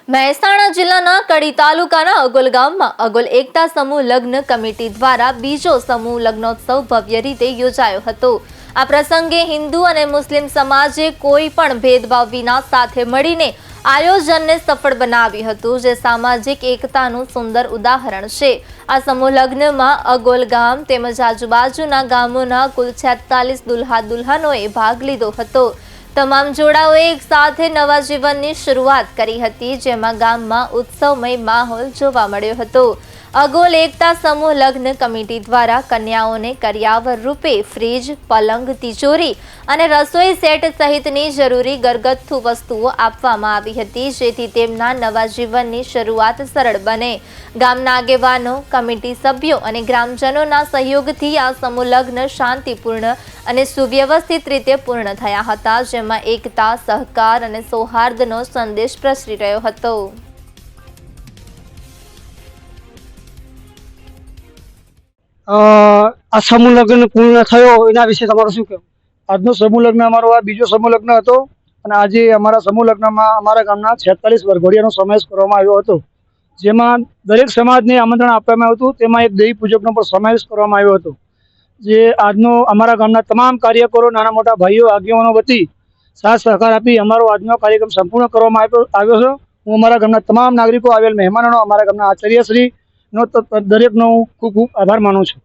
મહેસાણા જિલ્લાના કડી તાલુકાના અગોલ ગામમાં અગોલ એકતા સમૂહ લગ્ન કમિટી દ્વારા બીજો સમૂહ લગ્નોત્સવ ભવ્ય રીતે યોજાયો હતો। આ પ્રસંગે હિન્દુ અને મુસ્લિમ સમાજે કોઈ પણ ભેદભાવ વિના સાથે મળીને આયોજનને સફળ બનાવ્યું હતું, જે સામાજિક એકતાનું સુંદર ઉદાહરણ છે। આ સમૂહ લગ્નમાં અગોલ ગામ તેમજ આજુબાજુના ગામોના કુલ 46 દુલ્હા દુલ્હનોએ ભાગ લીધો હતો। તમામ જોડાઓએ એક સાથે નવા જીવનની શરૂઆત કરી હતી, જેમાં ગામમાં ઉત્સવમય માહોલ જોવા મળ્યો હતો। અગોલ એકતા સમૂહ લગ્ન કમિટી દ્વારા કન્યાઓને કરિયાવર રૂપે ફ્રીજ, પલંગ, તિજોરી અને રસોઈ સેટ સહિતની જરૂરી ઘરગથ્થુ વસ્તુઓ આપવામાં આવી હતી, જેથી તેમના નવા જીવનની શરૂઆત સરળ બને। ગામના આગેવાનો, કમિટી સભ્યો અને ગ્રામજનોના સહયોગથી આ સમૂહ લગ્ન શાંતિપૂર્ણ અને સુવ્યવસ્થિત રીતે પૂર્ણ થયા હતા, જેમાં એકતા, સહકાર અને સૌહાર્દનો સંદેશ પ્રસરી રહ્યો હતો। આ સમૂહ લગ્ન પૂર્ણ થયો એના વિશે તમારું શું કહેવું? આજનો સમૂહ લગ્ન અમારો આ બીજો સમૂહ લગ્ન હતો અને આજે અમારા સમૂહ લગ્નમાં અમારા ગામના 46 વરઘોડિયાનો સમાવેશ કરવામાં આવ્યો હતો, જેમાં દરેક સમાજને આમંત્રણ આપવામાં આવ્યું હતું। તેમાં એક દેવી પૂજકનો પણ સમાવેશ કરવામાં આવ્યો હતો, જે આજનો અમારા ગામના તમામ કાર્યકરો, નાના મોટા ભાઈઓ, આગેવાનો વતી સાથ સહકાર આપી અમારો આજનો કાર્યક્રમ સંપૂર્ણ કરવામાં આવ્યો છે। હું અમારા ગામના તમામ નાગરિકો, આવેલ મહેમાનોનો, અમારા ગામના આચાર્યશ્રીનો દરેકનો હું ખૂબ ખૂબ આભાર માનું છું।